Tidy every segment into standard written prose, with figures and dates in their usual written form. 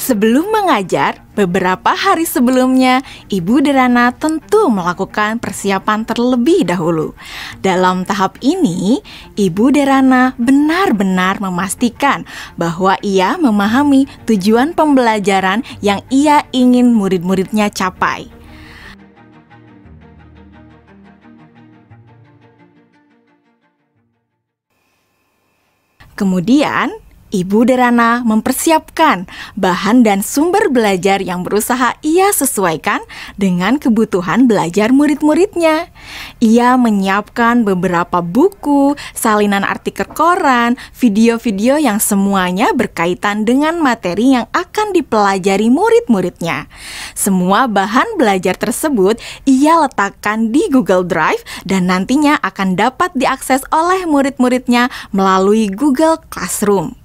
Sebelum mengajar, beberapa hari sebelumnya, Ibu Derana tentu melakukan persiapan terlebih dahulu. Dalam tahap ini, Ibu Derana benar-benar memastikan bahwa ia memahami tujuan pembelajaran yang ia ingin murid-muridnya capai. Kemudian, Ibu Derana mempersiapkan bahan dan sumber belajar yang berusaha ia sesuaikan dengan kebutuhan belajar murid-muridnya. Ia menyiapkan beberapa buku, salinan artikel koran, video-video yang semuanya berkaitan dengan materi yang akan dipelajari murid-muridnya. Semua bahan belajar tersebut ia letakkan di Google Drive dan nantinya akan dapat diakses oleh murid-muridnya melalui Google Classroom.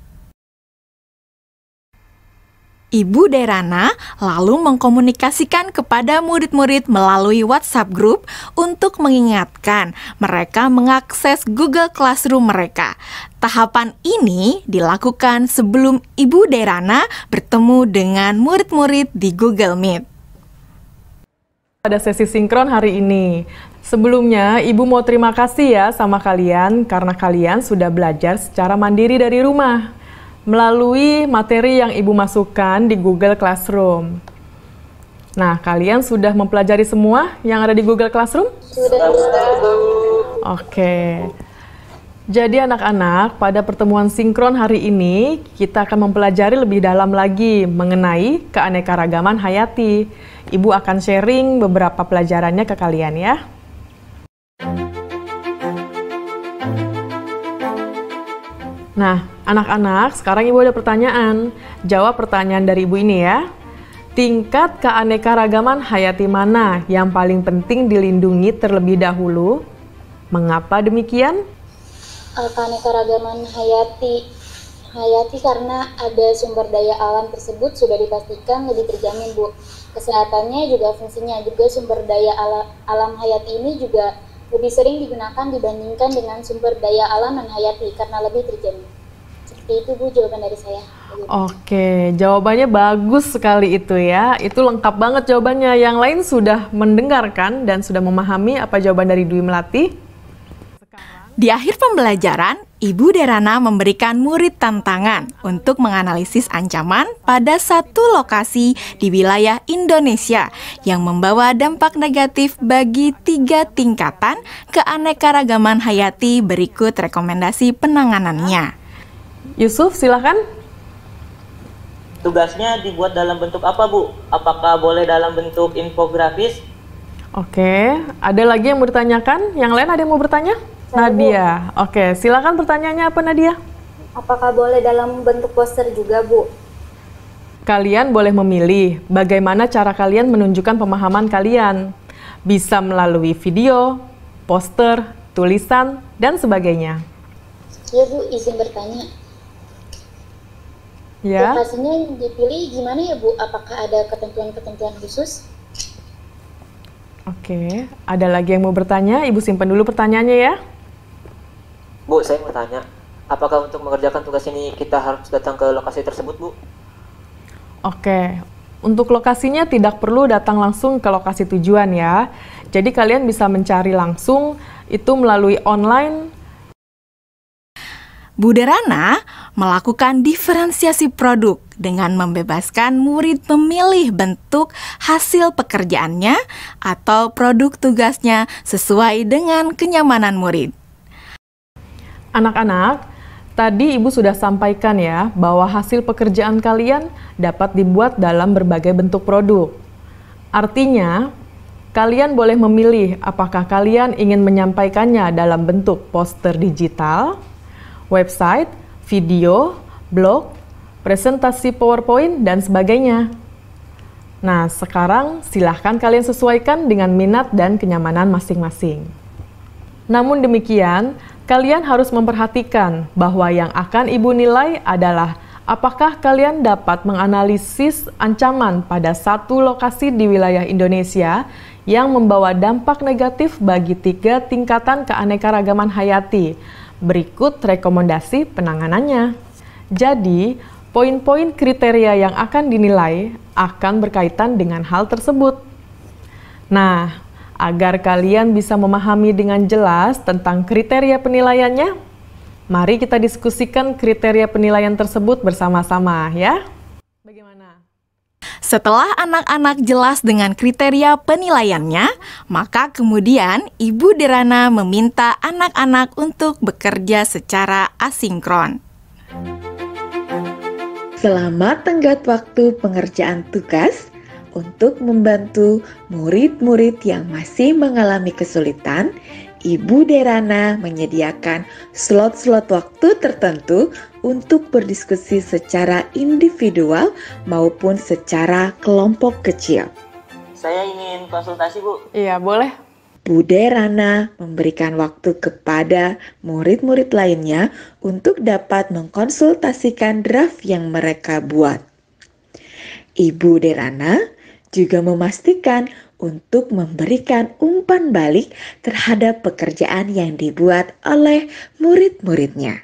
Ibu Derana lalu mengkomunikasikan kepada murid-murid melalui WhatsApp Group untuk mengingatkan mereka mengakses Google Classroom mereka. Tahapan ini dilakukan sebelum Ibu Derana bertemu dengan murid-murid di Google Meet. Pada sesi sinkron hari ini, sebelumnya Ibu mau terima kasih ya sama kalian karena kalian sudah belajar secara mandiri dari rumah melalui materi yang Ibu masukkan di Google Classroom. Nah, kalian sudah mempelajari semua yang ada di Google Classroom? Sudah. Oke. Jadi anak-anak, pada pertemuan sinkron hari ini, kita akan mempelajari lebih dalam lagi mengenai keanekaragaman hayati. Ibu akan sharing beberapa pelajarannya ke kalian ya. Nah, anak-anak, sekarang Ibu ada pertanyaan. Jawab pertanyaan dari Ibu ini ya. Tingkat keanekaragaman hayati mana yang paling penting dilindungi terlebih dahulu? Mengapa demikian? Keanekaragaman hayati karena ada sumber daya alam tersebut sudah dipastikan lebih terjamin, Bu. Kesehatannya juga fungsinya juga sumber daya alam hayati ini juga lebih sering digunakan dibandingkan dengan sumber daya alam non hayati karena lebih terjamin. Seperti itu, Bu, jawaban dari saya. Oke, jawabannya bagus sekali itu ya. Itu lengkap banget jawabannya. Yang lain sudah mendengarkan dan sudah memahami apa jawaban dari Dwi Melati? Di akhir pembelajaran, Ibu Derana memberikan murid tantangan untuk menganalisis ancaman pada satu lokasi di wilayah Indonesia yang membawa dampak negatif bagi 3 tingkatan keanekaragaman hayati. Berikut rekomendasi penanganannya. Yusuf, silakan. Tugasnya dibuat dalam bentuk apa, Bu? Apakah boleh dalam bentuk infografis? Oke, ada lagi yang mau ditanyakan? Yang lain ada yang mau bertanya? Nadia, oke, silakan pertanyaannya apa Nadia? Apakah boleh dalam bentuk poster juga, Bu? Kalian boleh memilih bagaimana cara kalian menunjukkan pemahaman kalian. Bisa melalui video, poster, tulisan, dan sebagainya. Ya, Bu, izin bertanya. Ya. Lokasinya yang dipilih gimana ya, Bu? Apakah ada ketentuan-ketentuan khusus? Oke, ada lagi yang mau bertanya? Ibu simpan dulu pertanyaannya ya. Bu, saya mau tanya, apakah untuk mengerjakan tugas ini kita harus datang ke lokasi tersebut, Bu? Oke, untuk lokasinya tidak perlu datang langsung ke lokasi tujuan ya. Jadi kalian bisa mencari langsung itu melalui online. Bu Derana melakukan diferensiasi produk dengan membebaskan murid memilih bentuk hasil pekerjaannya atau produk tugasnya sesuai dengan kenyamanan murid. Anak-anak, tadi Ibu sudah sampaikan ya bahwa hasil pekerjaan kalian dapat dibuat dalam berbagai bentuk produk. Artinya, kalian boleh memilih apakah kalian ingin menyampaikannya dalam bentuk poster digital, website, video, blog, presentasi PowerPoint, dan sebagainya. Nah, sekarang silahkan kalian sesuaikan dengan minat dan kenyamanan masing-masing. Namun demikian, kalian harus memperhatikan bahwa yang akan Ibu nilai adalah apakah kalian dapat menganalisis ancaman pada satu lokasi di wilayah Indonesia yang membawa dampak negatif bagi 3 tingkatan keanekaragaman hayati. Berikut rekomendasi penanganannya. Jadi, Poin-poin kriteria yang akan dinilai akan berkaitan dengan hal tersebut. Nah, agar kalian bisa memahami dengan jelas tentang kriteria penilaiannya, mari kita diskusikan kriteria penilaian tersebut bersama-sama ya. Bagaimana? Setelah anak-anak jelas dengan kriteria penilaiannya, maka kemudian Ibu Derana meminta anak-anak untuk bekerja secara asinkron. Selamat tenggat waktu pengerjaan tugas untuk membantu murid-murid yang masih mengalami kesulitan. Ibu Derana menyediakan slot-slot waktu tertentu untuk berdiskusi secara individual maupun secara kelompok kecil. Saya ingin konsultasi, Bu. Iya, boleh. Bu Derana memberikan waktu kepada murid-murid lainnya untuk dapat mengkonsultasikan draft yang mereka buat. Ibu Derana juga memastikan untuk memberikan umpan balik terhadap pekerjaan yang dibuat oleh murid-muridnya.